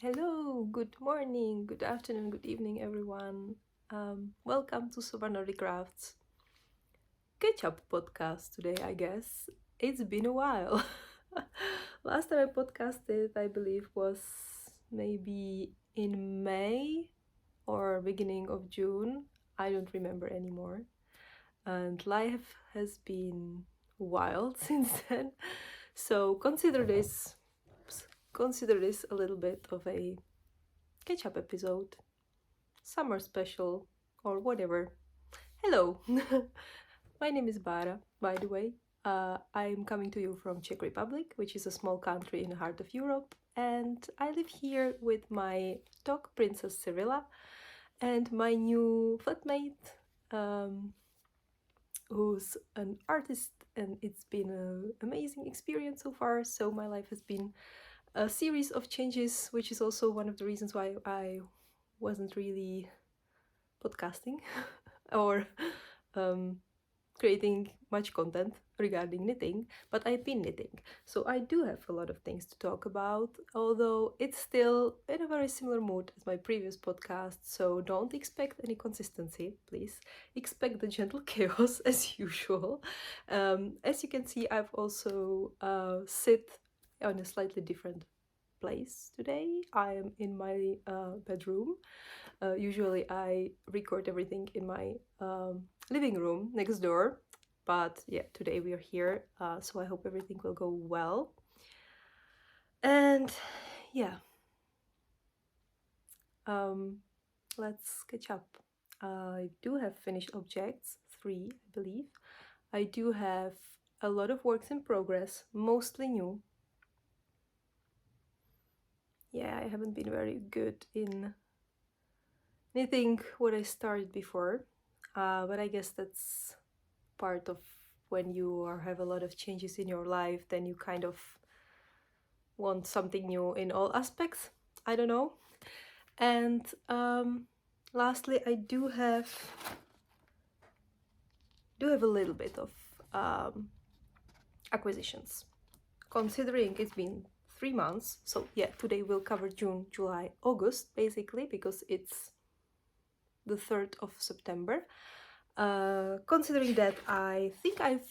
Hello, good morning, good afternoon, good evening, everyone. Welcome to Super Nordic Crafts Ketchup podcast today, I guess. It's been a while. Last time I podcasted, I believe, was maybe in May or beginning of June. I don't remember anymore. And life has been wild since then. So consider this a little bit of a catch-up episode, summer special, or whatever. Hello, my name is Bara, by the way. I'm coming to you from Czech Republic, which is a small country in the heart of Europe, and I live here with my dog Princess Cyrilla and my new flatmate, who's an artist, and it's been an amazing experience so far. So my life has been a series of changes, which is also one of the reasons why I wasn't really podcasting or creating much content regarding knitting, but I've been knitting, so I do have a lot of things to talk about, although it's still in a very similar mood as my previous podcast, so don't expect any consistency, please. Expect the gentle chaos as usual. As you can see, I've also sit on a slightly different place today. I am in my bedroom. Usually I record everything in my living room next door, but yeah, today we are here, so I hope everything will go well. And yeah, let's catch up. I do have finished objects, 3 I believe. I do have a lot of works in progress, mostly new. Yeah, I haven't been very good in knitting what I started before, but I guess that's part of when you have a lot of changes in your life, then you kind of want something new in all aspects. I don't know. And lastly, I do have a little bit of acquisitions, considering it's been 3 months. So yeah, today we'll cover June, July, August basically, because it's the 3rd of September. Considering that, I think I've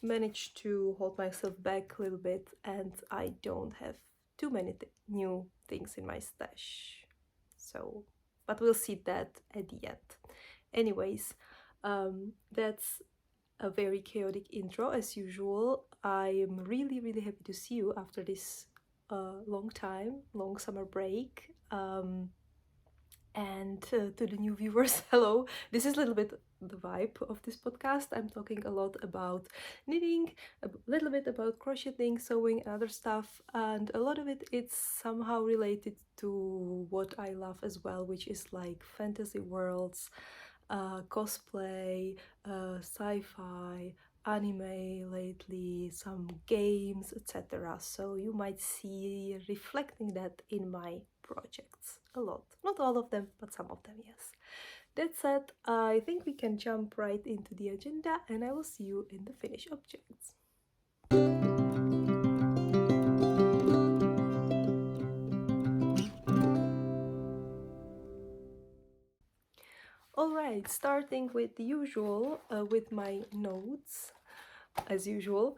managed to hold myself back a little bit, and I don't have too many new things in my stash. So, but we'll see that at the end. Anyways, that's a very chaotic intro as usual. I am really happy to see you after this long summer break. And to the new viewers, hello. This is a little bit the vibe of this podcast. I'm talking a lot about knitting, a little bit about crocheting, sewing, and other stuff, and a lot of it's somehow related to what I love as well, which is like fantasy worlds, cosplay, sci-fi, anime lately, some games, etc. So you might see reflecting that in my projects a lot. Not all of them, but some of them, yes. That said, I think we can jump right into the agenda, and I will see you in the finished objects. Alright, starting with the usual, with my notes, as usual.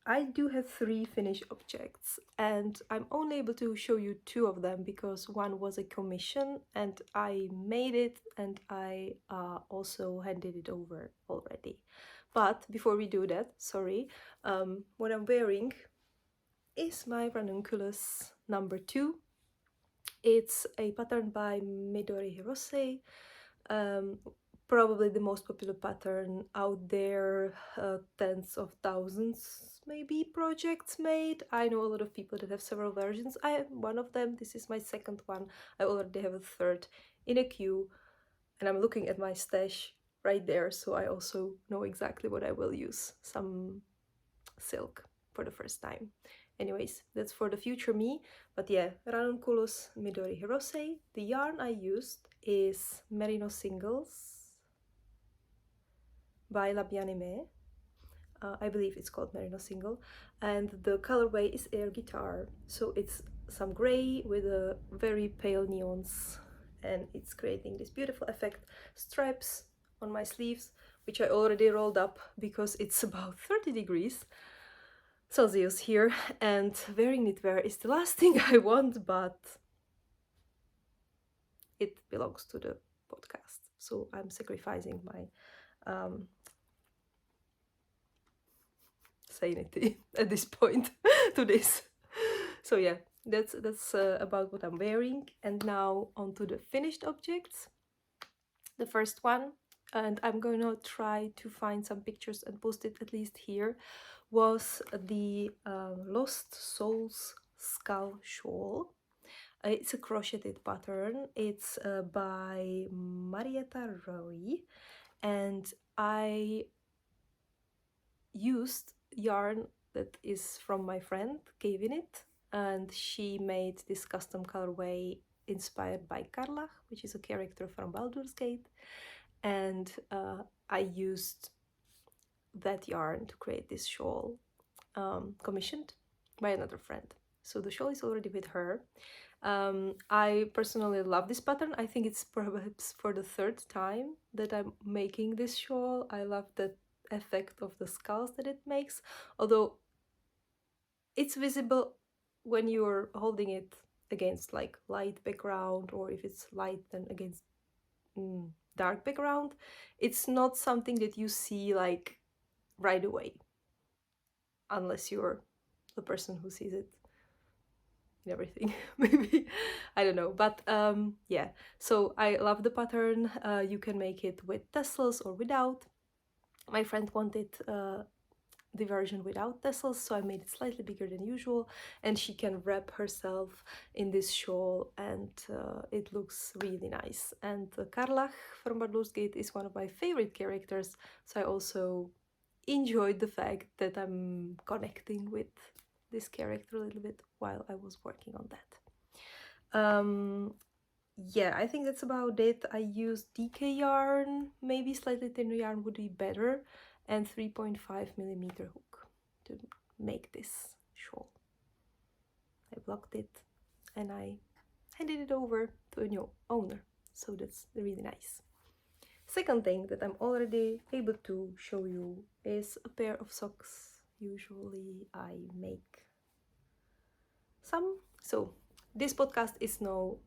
I do have 3 finished objects, and I'm only able to show you 2 of them because one was a commission and I made it, and I also handed it over already. But before we do that, sorry, what I'm wearing is my ranunculus number 2. It's a pattern by Midori Hirose, probably the most popular pattern out there, tens of thousands maybe projects made. I know a lot of people that have several versions. I have one of them. This is my second one. I already have a third in a queue, and I'm looking at my stash right there, so I also know exactly what I will use. Some silk for the first time. Anyways, that's for the future me. But yeah, Ranunculus Midori Hirose. The yarn I used is Merino Singles by L'Abbianime. I believe it's called merino single, and the colorway is air guitar. So it's some gray with a very pale neons, and it's creating this beautiful effect. Stripes on my sleeves, which I already rolled up because it's about 30 degrees Celsius here, and wearing knitwear is the last thing I want, but it belongs to the podcast, so I'm sacrificing my sanity at this point to this. So yeah, that's about what I'm wearing. And now on to the finished objects. The first one, and I'm going to try to find some pictures and post it at least here, was the Lost Souls skull shawl. It's a crocheted pattern. It's by Marietta Ray, and I used yarn that is from my friend Kaywiknit, and she made this custom colorway inspired by Karlach, which is a character from Baldur's Gate, and I used that yarn to create this shawl, commissioned by another friend. So the shawl is already with her. I personally love this pattern. I think it's perhaps for the third time that I'm making this shawl. I love the effect of the skulls that it makes, although it's visible when you're holding it against like light background, or if it's light then against dark background. It's not something that you see like right away, unless you're the person who sees it in everything. Maybe, I don't know, but yeah, so I love the pattern. You can make it with tassels or without. My friend wanted the version without tassels, so I made it slightly bigger than usual, and she can wrap herself in this shawl, and it looks really nice. And Karlach from Baldur's Gate is one of my favorite characters, so I also enjoyed the fact that I'm connecting with this character a little bit while I was working on that. Yeah, I think that's about it. I used DK yarn, maybe slightly thinner yarn would be better, and 3.5mm hook to make this shawl. I blocked it and I handed it over to a new owner, so that's really nice. Second thing that I'm already able to show you is a pair of socks. Usually I make some, so this podcast is no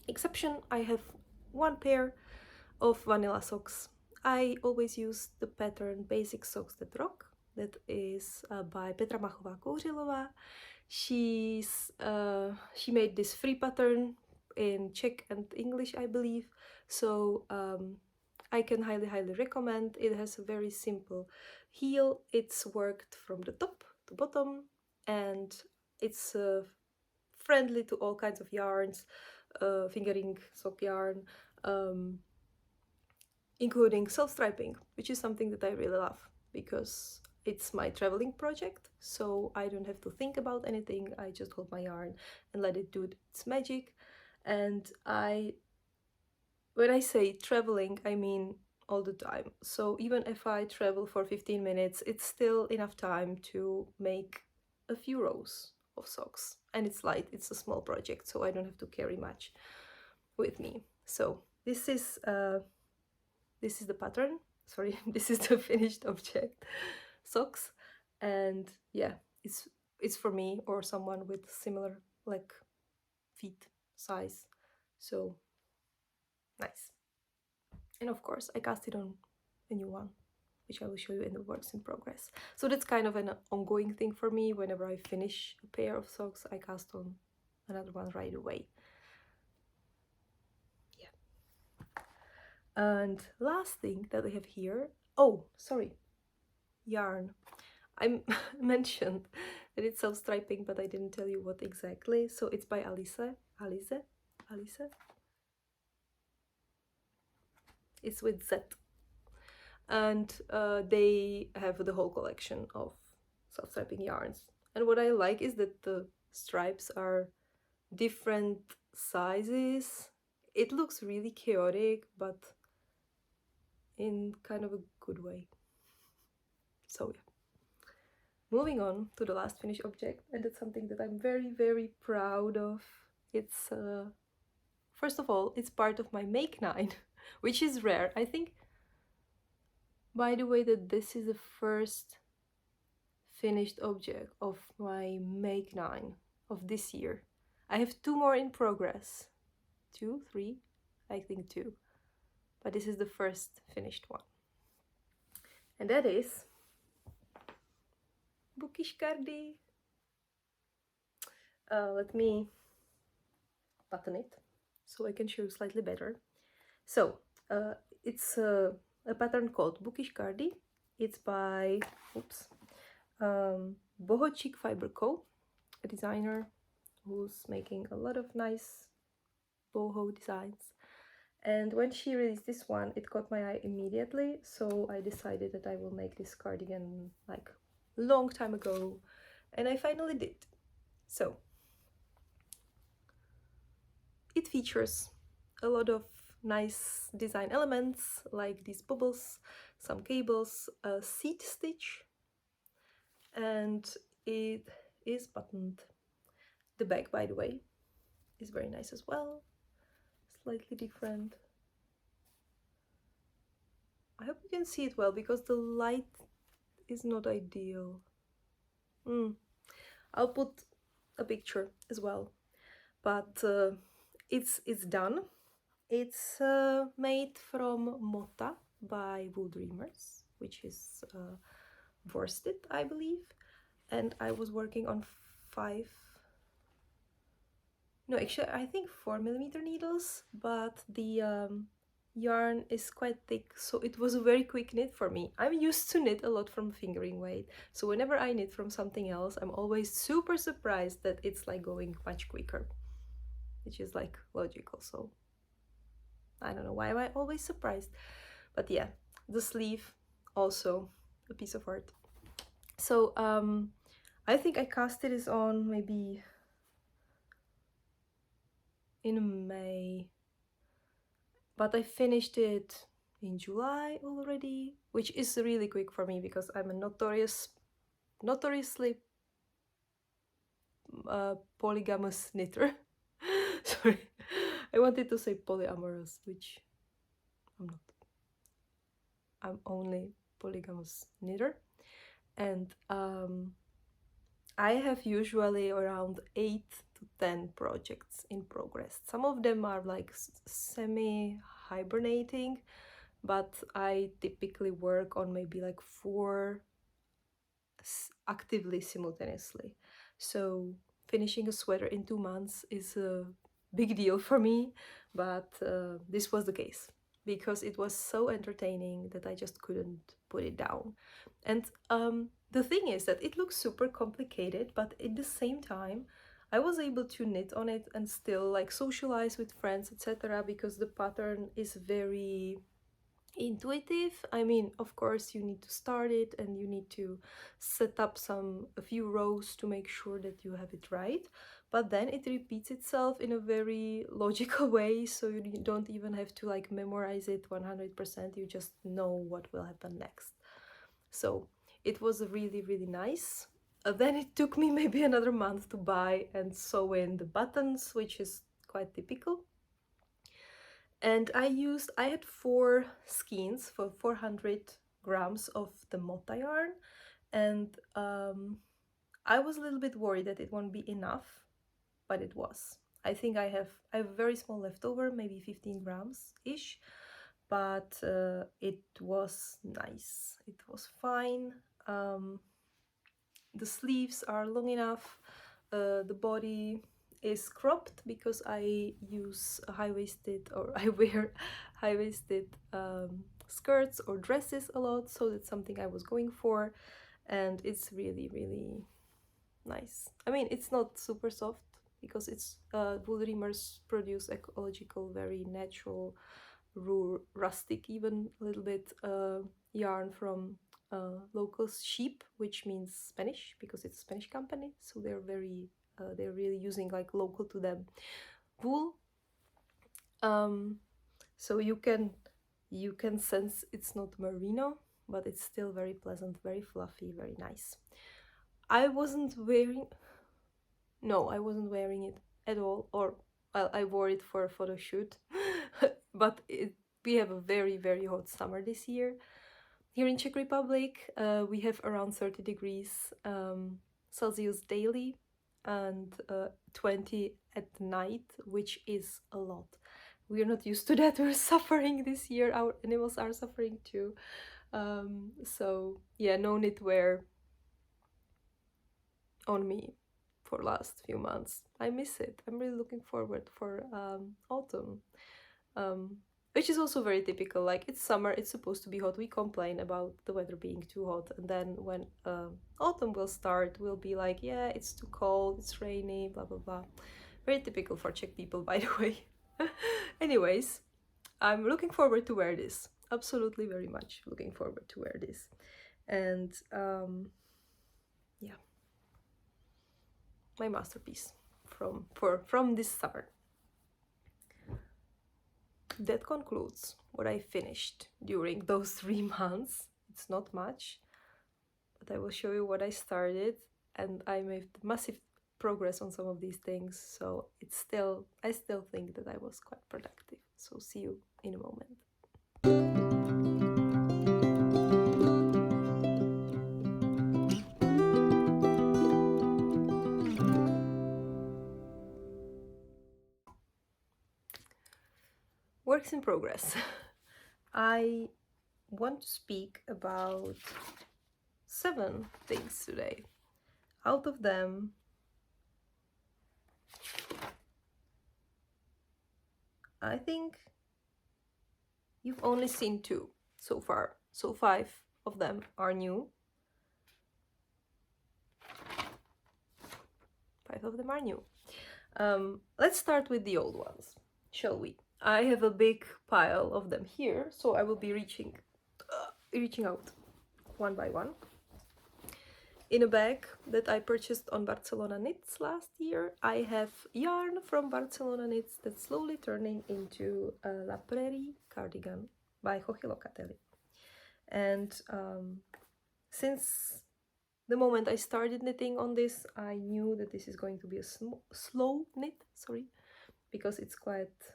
exception. I have one pair of vanilla socks. I always use the pattern Basic Socks That Rock, that is by Petra Machova Kourilova. She made this free pattern in Czech and English, I believe, so I can highly recommend. It has a very simple heel. It's worked from the top to bottom, and it's friendly to all kinds of yarns, fingering sock yarn, including self-striping, which is something that I really love because it's my traveling project, so I don't have to think about anything. I just hold my yarn and let it do its magic. And when I say traveling, I mean all the time. So even if I travel for 15 minutes, it's still enough time to make a few rows of socks. And it's light, it's a small project, so I don't have to carry much with me. So this is the pattern. Sorry, this is the finished object, socks. And yeah, it's for me or someone with similar like feet size. So nice. And of course I cast it on a new one, which I will show you in the works in progress. So that's kind of an ongoing thing for me. Whenever I finish a pair of socks, I cast on another one right away. Yeah. And last thing that I have here, oh sorry, yarn. I mentioned that it's self-striping, but I didn't tell you what exactly. So it's by Alize. It's with Z. And they have the whole collection of self-striping yarns. And what I like is that the stripes are different sizes. It looks really chaotic, but in kind of a good way. So yeah. Moving on to the last finished object, and it's something that I'm very, very proud of. It's, first of all, it's part of my Make 9, which is rare. I think, by the way, that this is the first finished object of my Make 9 of this year. I have 2 more in progress. 2, 3? I think 2. But this is the first finished one. And that is Bookish Cardi. Let me button it so I can show you slightly better. So it's a pattern called Bookish Cardi. It's by Boho Chic Fibre Co, a designer who's making a lot of nice boho designs. And when she released this one, it caught my eye immediately, so I decided that I will make this cardigan like a long time ago, and I finally did. So it features a lot of nice design elements like these bubbles, some cables, a seat stitch, and it is buttoned. The back, by the way, is very nice as well, slightly different. I hope you can see it well because the light is not ideal. I'll put a picture as well, but it's done. It's made from Mota by Wooldreamers, which is worsted, I believe, and I was working on 4mm needles, but the yarn is quite thick, so it was a very quick knit for me. I'm used to knit a lot from fingering weight, so whenever I knit from something else, I'm always super surprised that it's like going much quicker, which is like logical. So I don't know why am I always surprised, but yeah, the sleeve also a piece of art. So I think I casted this on maybe in May, but I finished it in July already, which is really quick for me because I'm a notoriously polygamous knitter. Sorry, I wanted to say polyamorous, which I'm not. I'm only polygamous knitter, and I have usually around 8 to 10 projects in progress. Some of them are like semi-hibernating, but I typically work on maybe like 4 actively simultaneously. So finishing a sweater in 2 months is a big deal for me, but this was the case because it was so entertaining that I just couldn't put it down. And the thing is that it looks super complicated, but at the same time I was able to knit on it and still like socialize with friends, etc., because the pattern is very intuitive. I mean, of course you need to start it and you need to set up a few rows to make sure that you have it right, but then it repeats itself in a very logical way, so you don't even have to like memorize it 100%, you just know what will happen next. So it was really, really nice. Then it took me maybe another month to buy and sew in the buttons, which is quite typical. And I had 4 skeins for 400 grams of the Mota yarn, and I was a little bit worried that it won't be enough, but it was. I think I have very small leftover, maybe 15 grams ish, but it was nice. It was fine. The sleeves are long enough. The body is cropped because I use high-waisted, or I wear high-waisted skirts or dresses a lot, so that's something I was going for, and it's really, really nice. I mean, it's not super soft because it's Wooldreamers produce ecological, very natural, raw, rustic, even a little bit yarn from local sheep, which means Spanish because it's a Spanish company, so they're really using like local to them wool. So you can sense it's not merino but it's still very pleasant, very fluffy, very nice. I wasn't wearing it at all, or well, I wore it for a photo shoot, but we have a very, very hot summer this year. Here in Czech Republic, we have around 30 degrees Celsius daily and 20 at night, which is a lot. We are not used to that. We're suffering this year. Our animals are suffering too. So yeah, no knitwear on me for last few months. I miss it. I'm really looking forward for autumn, which is also very typical. Like, it's summer, it's supposed to be hot. We complain about the weather being too hot, and then when autumn will start, we'll be like, yeah, it's too cold, it's rainy, blah blah blah. Very typical for Czech people, by the way. Anyways, I'm looking forward to wear this. Absolutely, very much looking forward to wear this. And yeah, my masterpiece from this summer. That concludes what I finished during those 3 months. It's not much, but I will show you what I started, and I made massive progress on some of these things, so I still think that I was quite productive. So see you in a moment. Works in progress. I want to speak about 7 things today. Out of them, I think you've only seen 2 so far, so 5 of them are new. 5 of them are new. Let's start with the old ones, shall we? I have a big pile of them here, so I will be reaching out one by one. In a bag that I purchased on Barcelona Knits last year, I have yarn from Barcelona Knits that's slowly turning into a La Prairie cardigan by Locatelli. And since the moment I started knitting on this, I knew that this is going to be a slow knit, because it's quite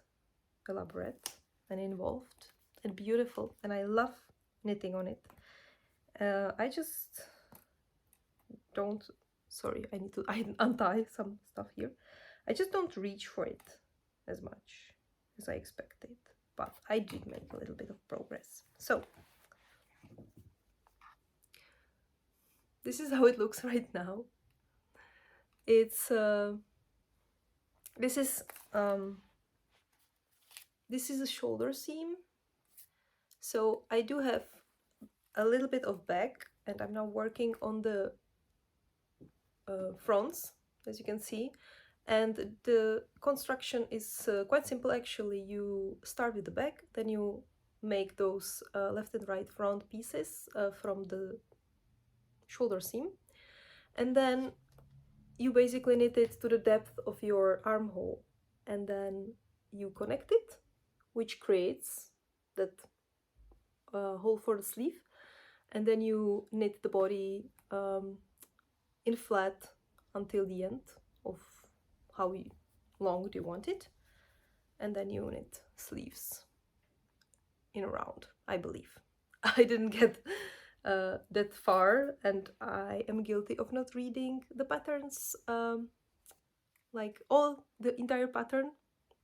elaborate and involved and beautiful, and I love knitting on it. I just don't, I need to untie some stuff here. I just don't reach for it as much as I expected, but I did make a little bit of progress. So this is how it looks right now. It's this is a shoulder seam, so I do have a little bit of back, and I'm now working on the fronts, as you can see. And the construction is quite simple, actually. You start with the back, then you make those left and right front pieces from the shoulder seam, and then you basically knit it to the depth of your armhole, and then you connect it, which creates that hole for the sleeve, and then you knit the body in flat until the end of how long do you want it, and then you knit sleeves in a round, I believe. I didn't get that far, and I am guilty of not reading the patterns, like all the entire pattern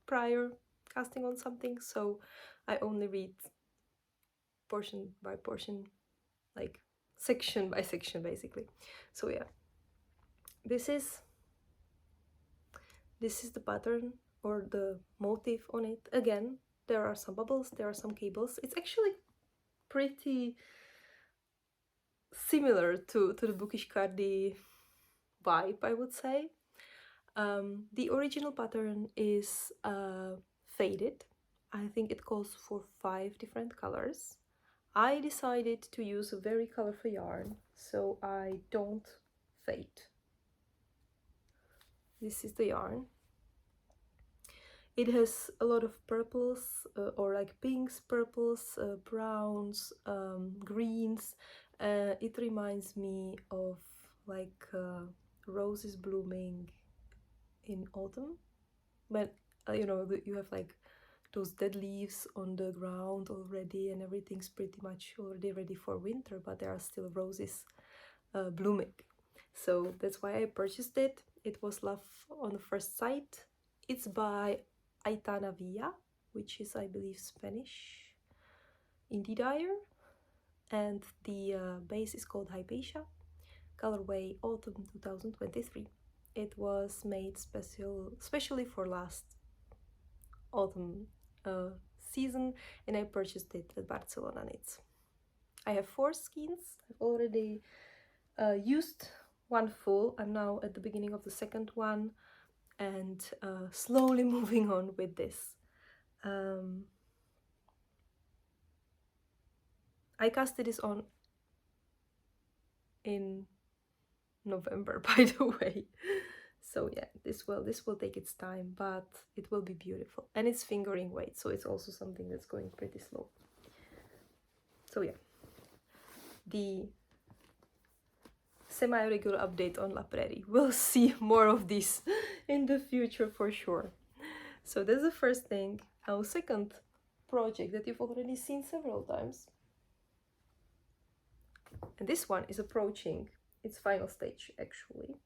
prior casting on something, so I only read portion by portion, like section by section, basically. So yeah, this is the pattern or the motif on it. Again, there are some bubbles, there are some cables. It's actually pretty similar to the bookish cardi vibe, I would say. The original pattern is faded. I think it calls for 5 different colors. I decided to use a very colorful yarn, so I don't fade. This is the yarn. It has a lot of purples, or like pinks, purples, browns, greens. It reminds me of like roses blooming in autumn, but you know, you have like those dead leaves on the ground already and everything's pretty much already ready for winter, but there are still roses blooming. So that's why I purchased it. It was love on the first sight. It's by Aitana, which is, I believe, Spanish indie dyer, and the base is called Hypatia, colorway autumn 2023. It was made specially for last autumn season, and I purchased it at Barcelona Knits. I have 4 skeins. I've already used one full. I'm now at the beginning of the second one, and slowly moving on with this. I casted this on in November, by the way. So yeah, this will take its time, but it will be beautiful. And it's fingering weight, so it's also something that's going pretty slow. So yeah, the semi-regular update on La Prairie. We'll see more of this in the future for sure. So that's the first thing. Our second project that you've already seen several times. And this one is approaching its final stage, actually.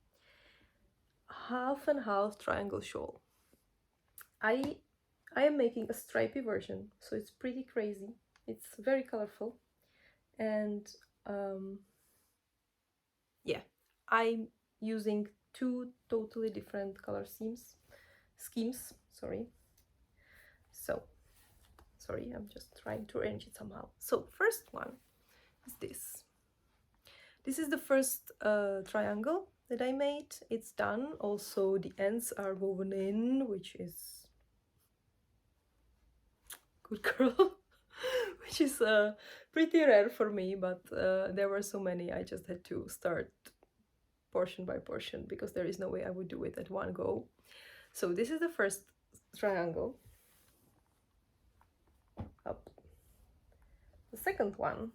Half and half triangle shawl. I am making a stripy version, so it's pretty crazy. It's very colorful, and yeah, I'm using 2 totally different color schemes. Sorry. So, sorry, I'm just trying to arrange it somehow. So, first one is this. This is the first triangle that I made. It's done. Also, the ends are woven in, which is good girl. Which is pretty rare for me, but there were so many, I just had to start portion by portion because there is no way I would do it at one go. So this is the first triangle. Up. The second one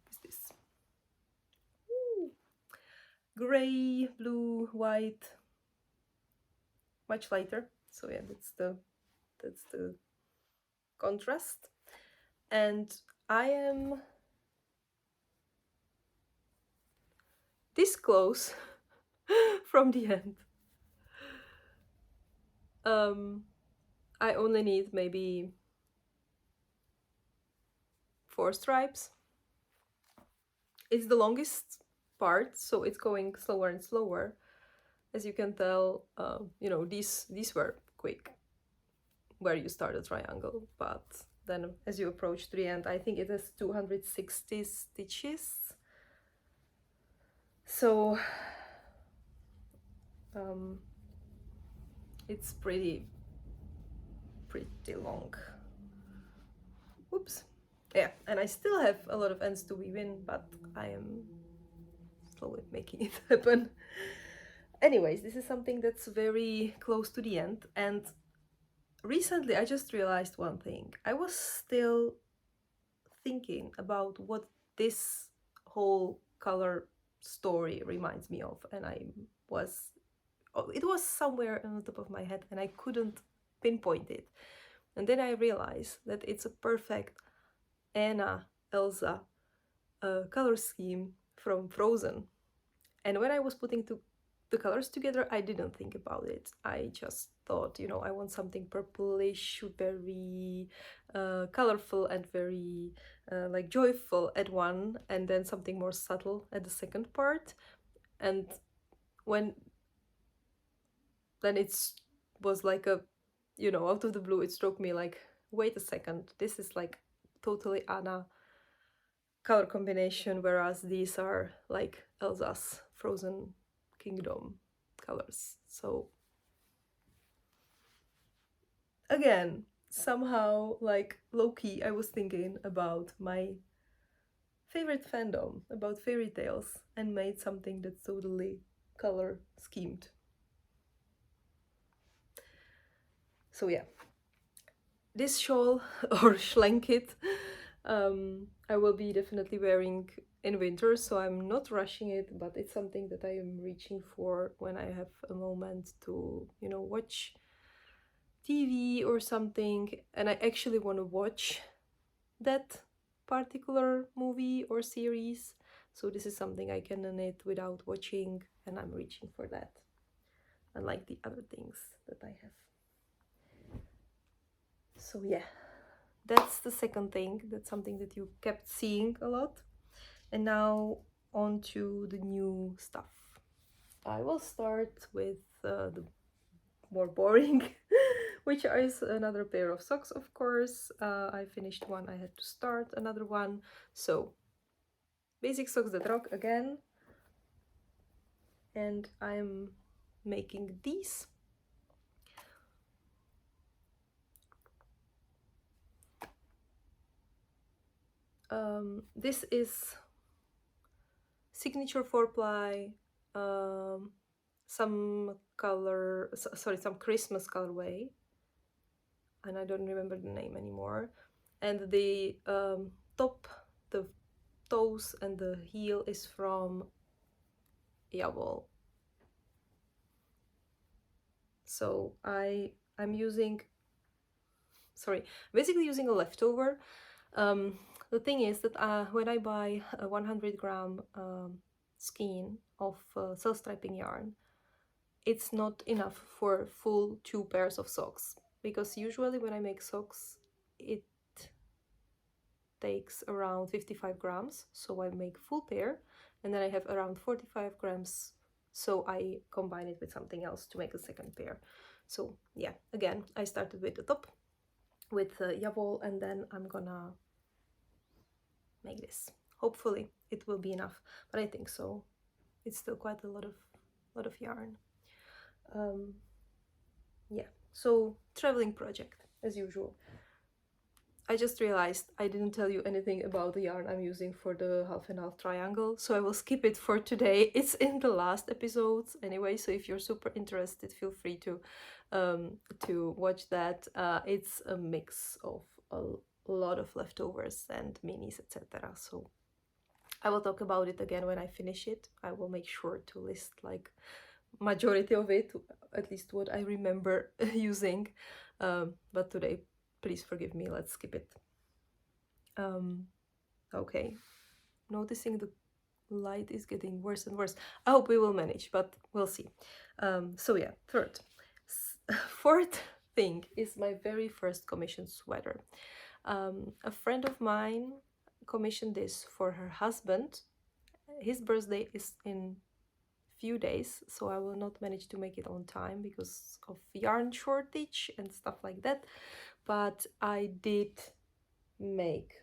is this. Ooh. Gray, blue, white, much lighter. So yeah, that's the contrast. And I am this close from the end. I only need maybe 4 stripes. It's the longest part, so it's going slower and slower. As you can tell, you know, these were quick where you start a triangle, but then as you approach the end, I think it has 260 stitches. So it's pretty long. Oops. Yeah, and I still have a lot of ends to weave in, but I am slowly making it happen. Anyways, this is something that's very close to the end, and recently I just realized one thing. I was still thinking about what this whole color story reminds me of, and it was somewhere on the top of my head and I couldn't pinpoint it. And then I realized that it's a perfect Anna Elsa color scheme from Frozen. And when I was putting the colors together, I didn't think about it. I just thought, you know, I want something purplish, very colorful and very like joyful at one, and then something more subtle at the second part. And then it was like a, you know, out of the blue, it struck me like, wait a second, this is like totally Anna color combination, whereas these are like Elsa's Frozen Kingdom colors. So again, somehow, like low-key, I was thinking about my favorite fandom, about fairy tales, and made something that's totally color schemed. So yeah, this shawl or schlanket I will be definitely wearing in winter, so I'm not rushing it, but it's something that I am reaching for when I have a moment to, you know, watch TV or something, and I actually want to watch that particular movie or series. So this is something I can knit without watching, and I'm reaching for that, unlike the other things that I have. So yeah, that's the second thing. That's something that you kept seeing a lot. And now on to the new stuff. I will start with the more boring, which is another pair of socks, of course. I finished one, I had to start another one. So basic socks that rock again. And I'm making these. This is signature 4-ply, some color, sorry, some Christmas colorway, and I don't remember the name anymore. And the top, the toes and the heel is from Jawoll. So I'm using, sorry, basically using a leftover. The thing is that when I buy a 100-gram skein of self-striping yarn, it's not enough for full 2 pairs of socks, because usually when I make socks it takes around 55 grams, so I make full pair, and then I have around 45 grams, so I combine it with something else to make a second pair. So yeah, again, I started with the top with Jawoll, and then I'm gonna make this. Hopefully it will be enough, but I think so. It's still quite a lot of yarn. Yeah, so traveling project as usual. I just realized I didn't tell you anything about the yarn I'm using for the half and half triangle, so I will skip it for today. It's in the last episodes anyway, so if you're super interested, feel free to watch that. It's a mix of a lot of leftovers and minis, etc. So I will talk about it again when I finish it. I will make sure to list like majority of it, at least what I remember using. But today, please forgive me, let's skip it. Okay, noticing the light is getting worse and worse. I hope we will manage, but we'll see. So yeah, fourth thing is my very first commissioned sweater. A friend of mine commissioned this for her husband. His birthday is in few days, so I will not manage to make it on time because of yarn shortage and stuff like that, but I did make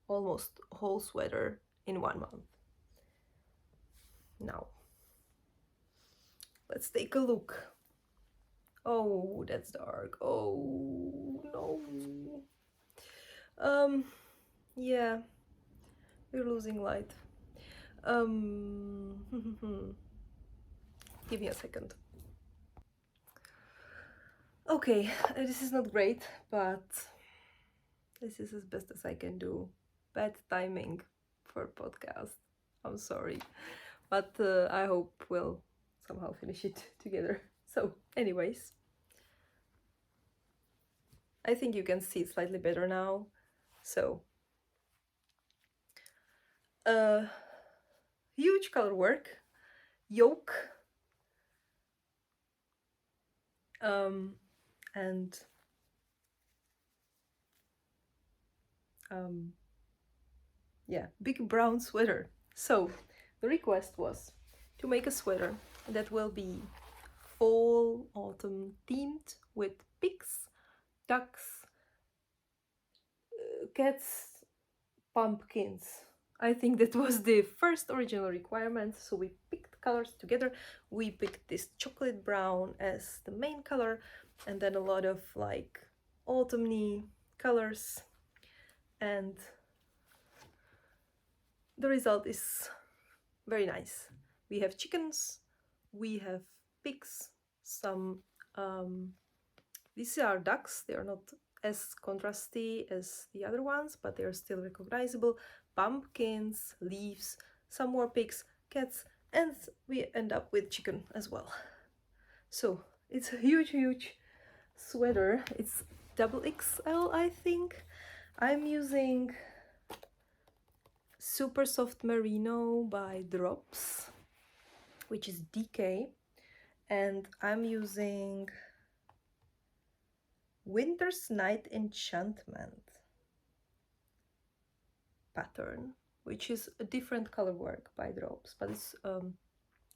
almost a whole sweater in 1 month. Now let's take a look. Oh, that's dark. Oh no. Yeah, we're losing light. Give me a second. Okay, this is not great, but this is as best as I can do. Bad timing for podcast. I'm sorry, but I hope we'll somehow finish it together. So anyways, I think you can see it slightly better now. So huge color work, yoke, and yeah, big brown sweater. So the request was to make a sweater that will be fall autumn themed with pigs, ducks, cats, pumpkins. I think that was the first original requirement, so we picked colors together. We picked this chocolate brown as the main color, and then a lot of like autumny colors, and the result is very nice. We have chickens, we have pigs, some These are ducks. They are not as contrasty as the other ones, but they are still recognizable. Pumpkins, leaves, some more pigs, cats, and we end up with chicken as well. So it's a huge sweater. It's double XL, I think. I'm using super soft merino by Drops, which is DK, and I'm using Winter's Night Enchantment pattern, which is a different color work by Drops, but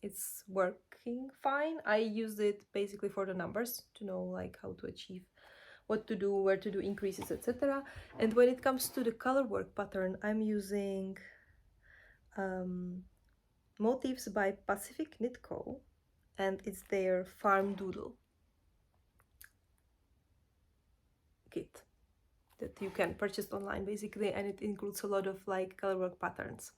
it's working fine. I used it basically for the numbers to know like how to achieve, what to do, where to do increases, etc. And when it comes to the color work pattern, I'm using motifs by Pacific Knit Co, and it's their Farm Doodle kit that you can purchase online basically, and it includes a lot of like color work patterns.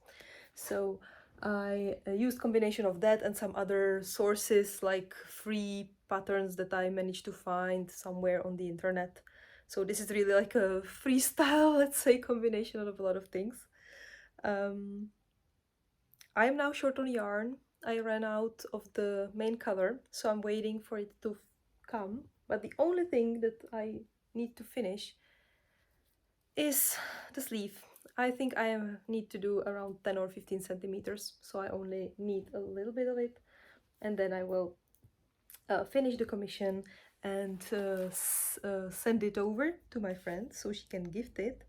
So I used combination of that and some other sources, like free patterns that I managed to find somewhere on the internet. So this is really like a freestyle, let's say, combination of a lot of things. I'm now short on yarn. I ran out of the main color, so I'm waiting for it to come. But the only thing that I need to finish is the sleeve. I think I need to do around 10 or 15 centimeters, so I only need a little bit of it, and then I will finish the commission and send it over to my friend so she can gift it.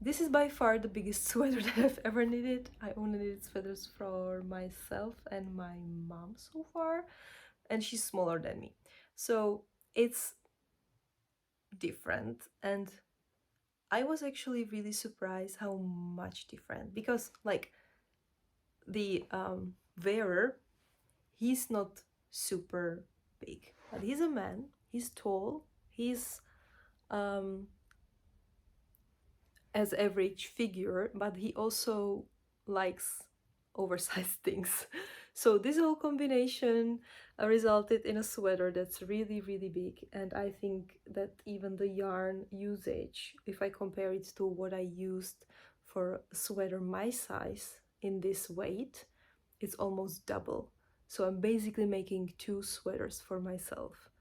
This is by far the biggest sweater that I've ever knitted. I only knitted sweaters for myself and my mom so far, and she's smaller than me, so it's different. And I was actually really surprised how much different, because like the wearer, he's not super big, but he's a man, he's tall, he's as average figure, but he also likes oversized things. So this whole combination resulted in a sweater that's really big, and I think that even the yarn usage, if I compare it to what I used for a sweater my size in this weight, it's almost double. So I'm basically making 2 sweaters for myself,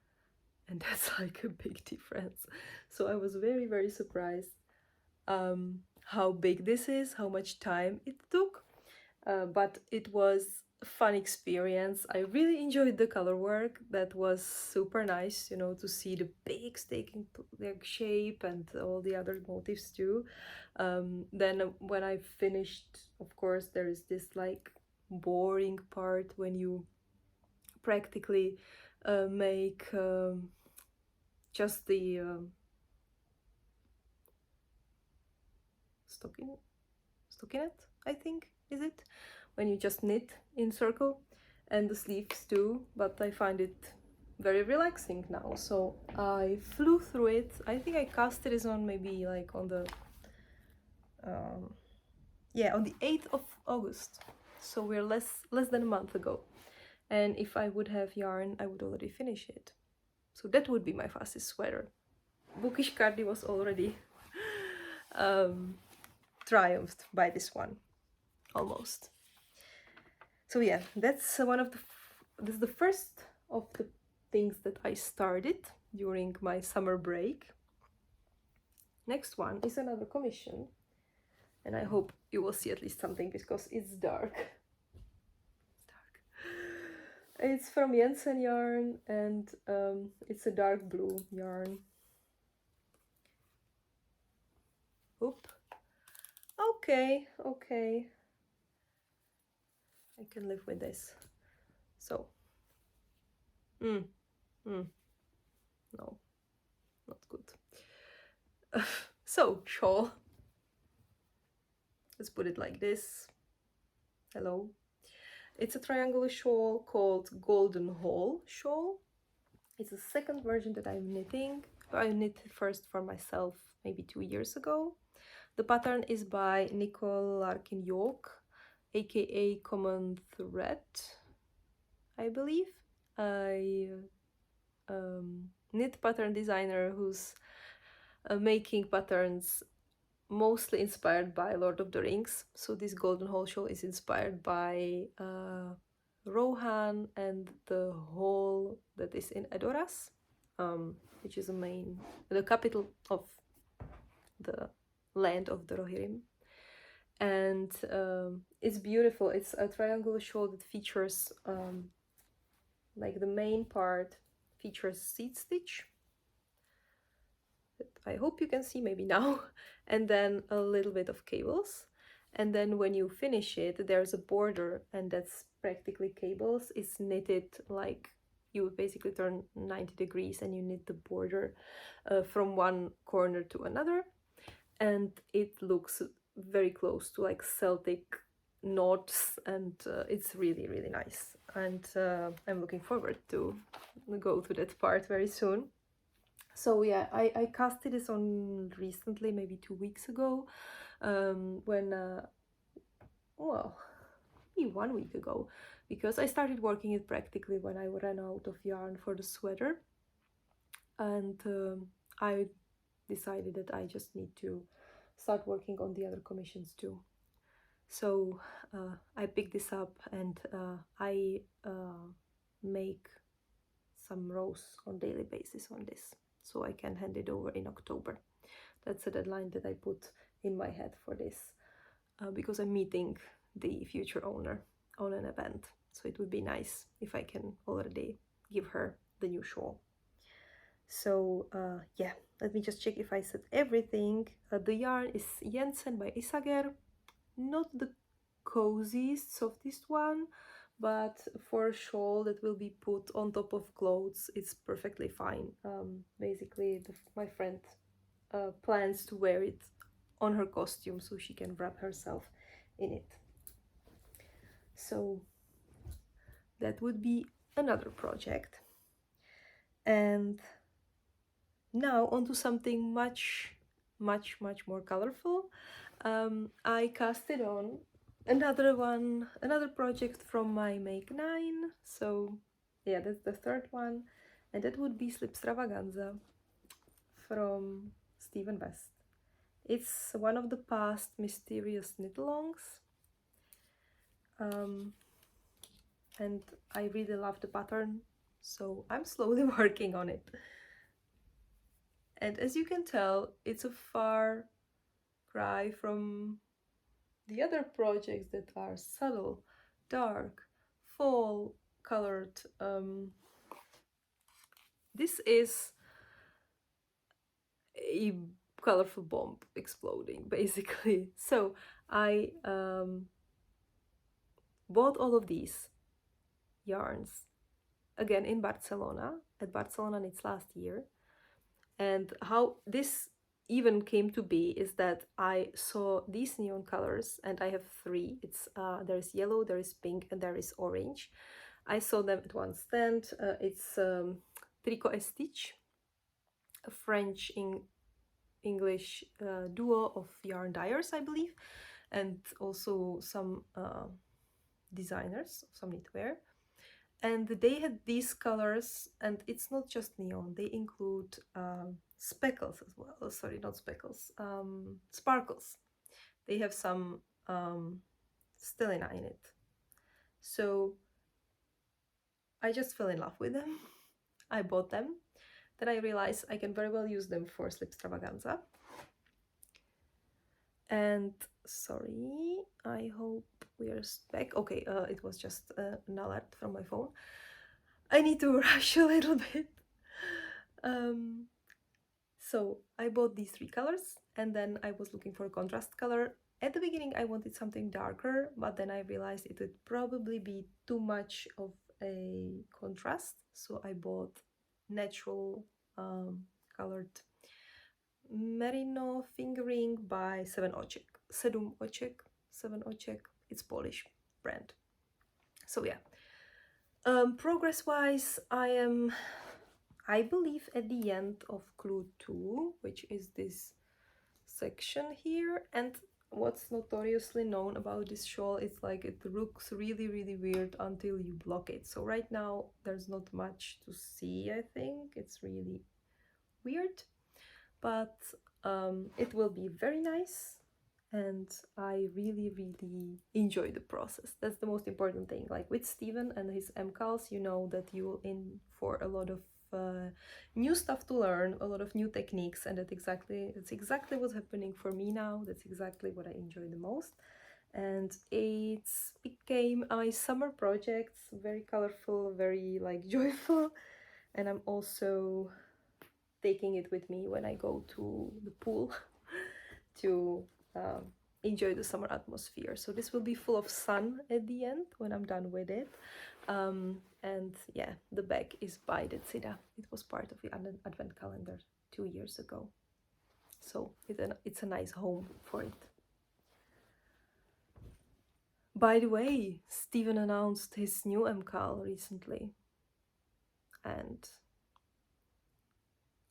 and that's like a big difference. So I was very surprised how big this is, how much time it took, but it was a fun experience. I really enjoyed the color work. That was super nice, you know, to see the pigs taking their shape and all the other motifs too. Then when I finished, of course, there is this like boring part when you practically make just the stockinette, I think, is it? When you just knit in circle, and the sleeves too, but I find it very relaxing now. So I flew through it. I think I casted this on maybe like on the on the 8th of August. So we're less than a month ago. And if I would have yarn, I would already finish it. So that would be my fastest sweater. Bookish Cardi was already triumphed by this one, almost. So yeah, that's this is the first of the things that I started during my summer break. Next one is another commission, and I hope you will see at least something because it's dark. It's from Jensen yarn, and it's a dark blue yarn. Oop. Okay. I can live with this. So, no, not good. So, shawl. Let's put it like this. Hello. It's a triangular shawl called Golden Hall shawl. It's the second version that I'm knitting. I knit first for myself maybe 2 years ago. The pattern is by Nicole Larkin-York, aka Common Thread, I believe. I knit pattern designer who's making patterns mostly inspired by Lord of the Rings. So this golden hole shawl is inspired by Rohan and the hall that is in Edoras, which is the capital of the land of the Rohirrim. And it's beautiful. It's a triangular shawl that features like the main part features seed stitch. I hope you can see maybe now, and then a little bit of cables. And then when you finish it, there's a border, and that's practically cables. It's knitted like you would basically turn 90 degrees and you knit the border from one corner to another. And it looks very close to like Celtic knots, and it's really, really nice. And I'm looking forward to go to that part very soon. So yeah, I casted this on recently, maybe 2 weeks ago, when, well, maybe 1 week ago, because I started working it practically when I ran out of yarn for the sweater. And I decided that I just need to start working on the other commissions too. So I picked this up, and I make some rows on daily basis on this, so I can hand it over in October. That's the deadline that I put in my head for this, because I'm meeting the future owner on an event, so it would be nice if I can already give her the new shawl. So yeah, let me just check if I said everything. The yarn is Jensen by Isager, not the coziest, softest one, but for a shawl that will be put on top of clothes, it's perfectly fine. Basically, my friend plans to wear it on her costume so she can wrap herself in it. So that would be another project. And now onto something much more colorful. I casted on another project from my Make 9. So yeah, that's the third one, and that would be Slipstravaganza from Stephen West. It's one of the past mysterious knit-alongs, and I really love the pattern, so I'm slowly working on it. And as you can tell, it's a far cry from the other projects that are subtle, dark, fall colored. This is a colorful bomb exploding, basically. So I bought all of these yarns again in Barcelona, at Barcelona Knits last year. And how this even came to be is that I saw these neon colors, and I have 3. It's there is yellow, there is pink, and there is orange. I saw them at one stand. It's Tricot Stitch, a French English duo of yarn dyers, I believe, and also some designers of some knitwear. And they had these colors, and it's not just neon, they include speckles as well. Sorry, not speckles, sparkles. They have some stellina in it. So I just fell in love with them. I bought them. Then I realized I can very well use them for Slipstravaganza. And sorry, I hope we are back. Okay, it was just an alert from my phone. I need to rush a little bit. So I bought these 3 colors, and then I was looking for a contrast color. At the beginning I wanted something darker, but then I realized it would probably be too much of a contrast, so I bought natural colored merino fingering by Sedm Oček. It's Polish brand. So yeah, progress wise, I believe at the end of clue 2, which is this section here, and what's notoriously known about this shawl is like it looks really, really weird until you block it. So right now there's not much to see, I think. It's really weird, but it will be very nice, and I really, really enjoy the process. That's the most important thing. Like with Steven and his MCALs, you know that you're in for a lot of new stuff to learn, a lot of new techniques, and that's exactly what's happening for me now. That's exactly what I enjoy the most. And it became my summer project, very colorful, very like joyful, and I'm also taking it with me when I go to the pool to enjoy the summer atmosphere. So this will be full of sun at the end when I'm done with it. And yeah, the bag is by the Tsida. It was part of the advent calendar 2 years ago. So it's a nice home for it. By the way, Steven announced his new MCAL recently, and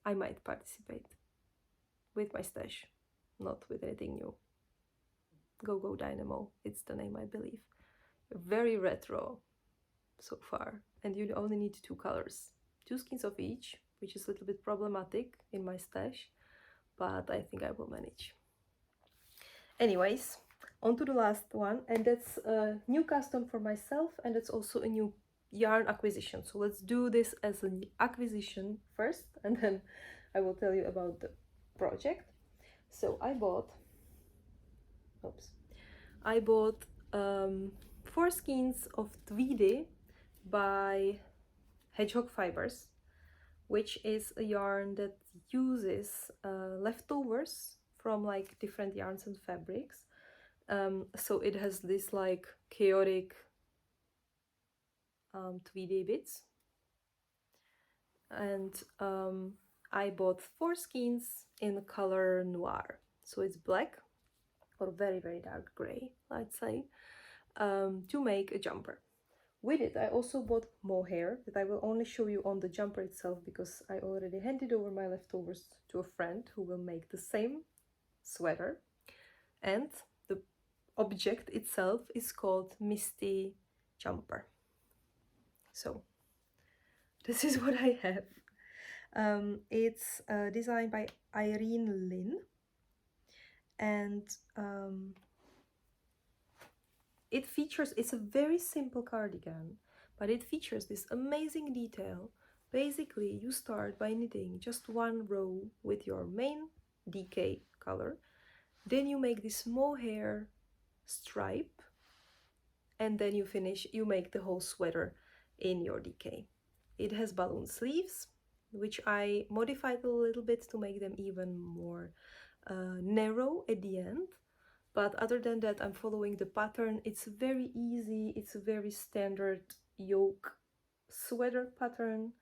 I might participate with my stash, not with anything new. Go Dynamo, it's the name, I believe. Very retro so far, and you only need 2 colors, 2 skins of each, which is a little bit problematic in my stash, but I think I will manage. Anyways, on to the last one, and that's a new custom for myself, and it's also a new yarn acquisition. So let's do this as an acquisition first, and then I will tell you about the project. So I bought 4 skeins of Tweedy by Hedgehog Fibers, which is a yarn that uses leftovers from like different yarns and fabrics. So it has this like chaotic Tweedy bits. And I bought 4 skeins in the color Noir. So it's black or very, very dark gray, I'd say, to make a jumper. With it, I also bought mohair that I will only show you on the jumper itself because I already handed over my leftovers to a friend who will make the same sweater. And the object itself is called Misty Jumper. So this is what I have. It's designed by Irene Lin, and it's a very simple cardigan, but it features this amazing detail. Basically, you start by knitting just 1 row with your main DK color, then you make this mohair stripe, and then you make the whole sweater in your DK. It has balloon sleeves, which I modified a little bit to make them even more narrow at the end. But other than that, I'm following the pattern. It's very easy. It's a very standard yoke sweater pattern.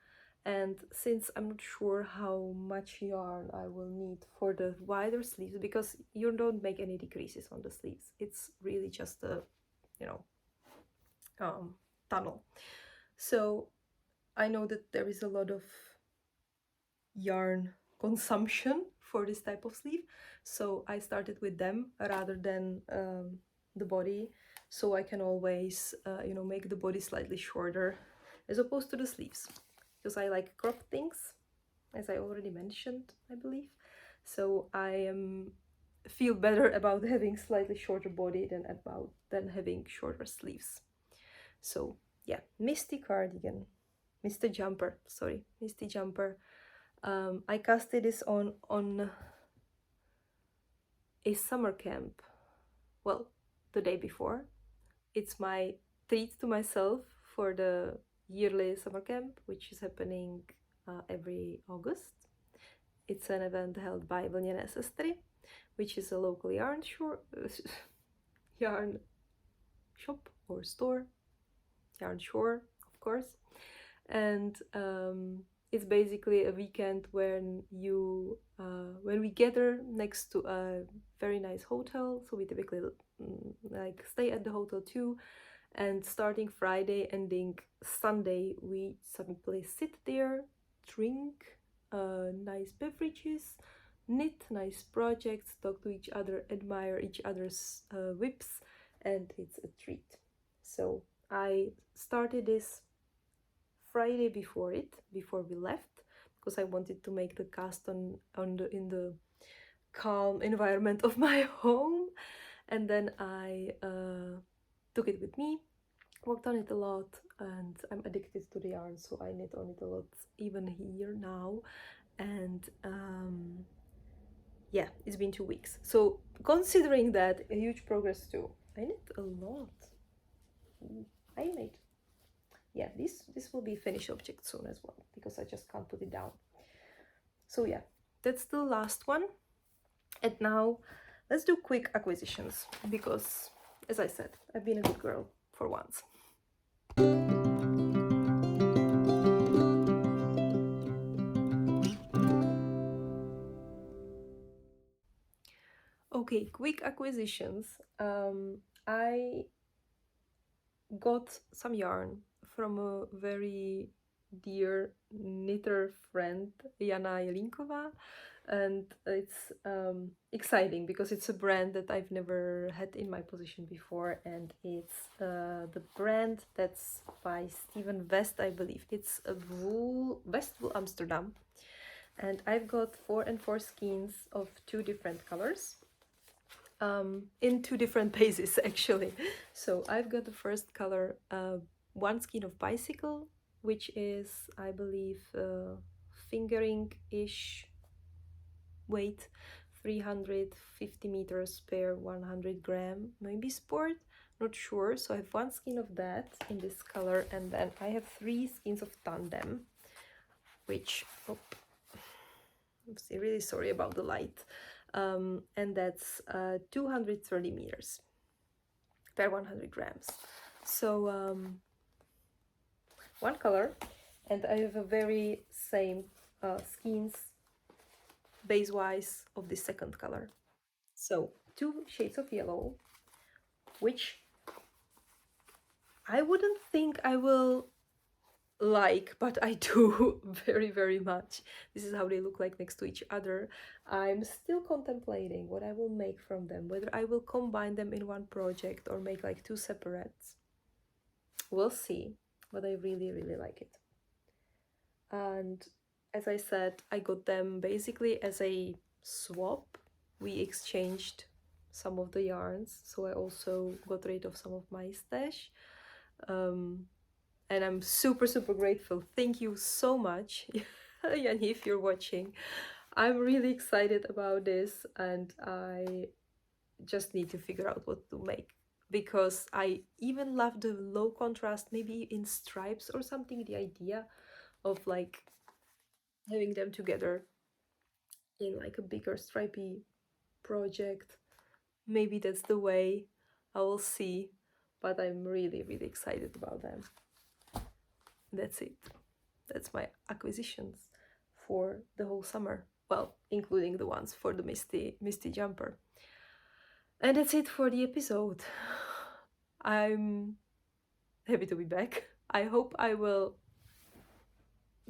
And since I'm not sure how much yarn I will need for the wider sleeves, because you don't make any decreases on the sleeves. It's really just a, tunnel. So I know that there is a lot of yarn consumption for this type of sleeve, so I started with them rather than the body, so I can always make the body slightly shorter as opposed to the sleeves, because I like crop things, as I already mentioned, I believe. So I feel better about having slightly shorter body than having shorter sleeves. So yeah, Misty Jumper. I casted this on a summer camp, well, the day before. It's my treat to myself for the yearly summer camp, which is happening every August. It's an event held by Vlněné Sestry, which is a local yarn shop or store, yarn shore, of course. And it's basically a weekend when we gather next to a very nice hotel. So we typically like stay at the hotel too, and starting Friday, ending Sunday, we simply sit there, drink nice beverages, knit nice projects, talk to each other, admire each other's whips, and it's a treat. So I started this Friday before we left, because I wanted to make the cast in the calm environment of my home, and then I took it with me, worked on it a lot, and I'm addicted to the yarn, so I knit on it a lot even here now. And yeah, it's been 2 weeks, so considering that, a huge progress too. I knit a lot. I made, yeah, this will be a finished object soon as well, because I just can't put it down. So yeah, that's the last one. And now let's do quick acquisitions, because as I said, I've been a good girl for once. Okay, quick acquisitions. I got some yarn from a very dear knitter friend, Jana Jelinkova, and it's exciting because it's a brand that I've never had in my position before, and it's the brand that's by Steven West, I believe. It's a Westwool Amsterdam, and I've got 4 and 4 skeins of 2 different colors. In 2 different bases actually. So I've got the first color, 1 skein of Bicycle, which is, I believe, fingering-ish weight, 350 meters per 100 gram, maybe sport, not sure. So I have 1 skein of that in this color, and then I have 3 skeins of Tandem, which, I'm really sorry about the light. And that's 230 meters per 100 grams. So 1 color, and I have a very same skeins base wise of the second color. So 2 shades of yellow, which I wouldn't think I will like, but I do very, very much. This is how they look like next to each other. I'm still contemplating what I will make from them, whether I will combine them in one project or make like 2 separates. We'll see, but I really, really like it. And as I said, I got them basically as a swap. We exchanged some of the yarns, so I also got rid of some of my stash. And I'm super, super grateful. Thank you so much, Yanni, if you're watching. I'm really excited about this, and I just need to figure out what to make, because I even love the low contrast, maybe in stripes or something, the idea of like having them together in like a bigger stripy project. Maybe that's the way. I will see, but I'm really, really excited about them. That's it. That's my acquisitions for the whole summer. Well, including the ones for the Misty jumper. And that's it for the episode. I'm happy to be back. I hope I will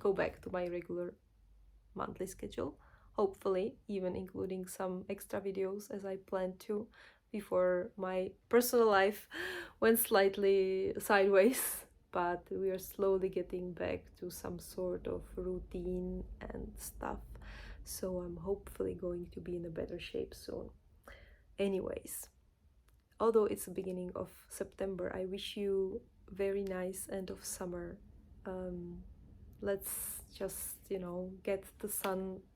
go back to my regular monthly schedule. Hopefully, even including some extra videos, as I plan to, before my personal life went slightly sideways. But we are slowly getting back to some sort of routine and stuff. So I'm hopefully going to be in a better shape soon. Anyways, although it's the beginning of September, I wish you very nice end of summer. Let's just, get the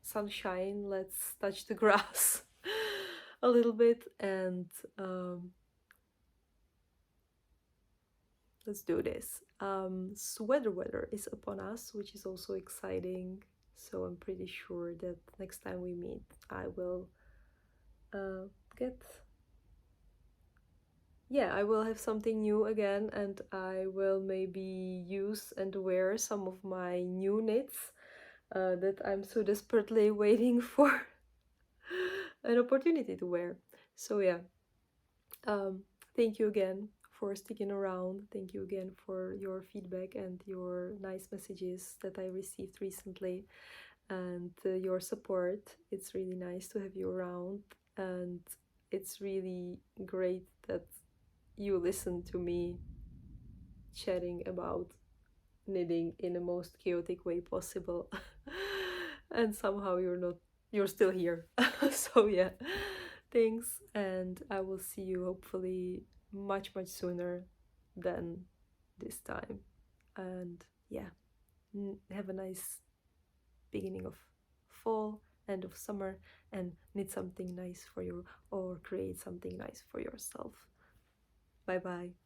sunshine. Let's touch the grass a little bit, and let's do this. Weather is upon us, which is also exciting. So I'm pretty sure that next time we meet, I will I will have something new again, and I will maybe use and wear some of my new knits that I'm so desperately waiting for an opportunity to wear. So yeah, thank you again for sticking around. Thank you again for your feedback and your nice messages that I received recently. and your support. It's really nice to have you around, and it's really great that you listen to me chatting about knitting in the most chaotic way possible. And somehow you're still here. So yeah, thanks, and I will see you hopefully much sooner than this time. And yeah, have a nice beginning of fall, end of summer, and knit something nice for you, or create something nice for yourself. Bye bye.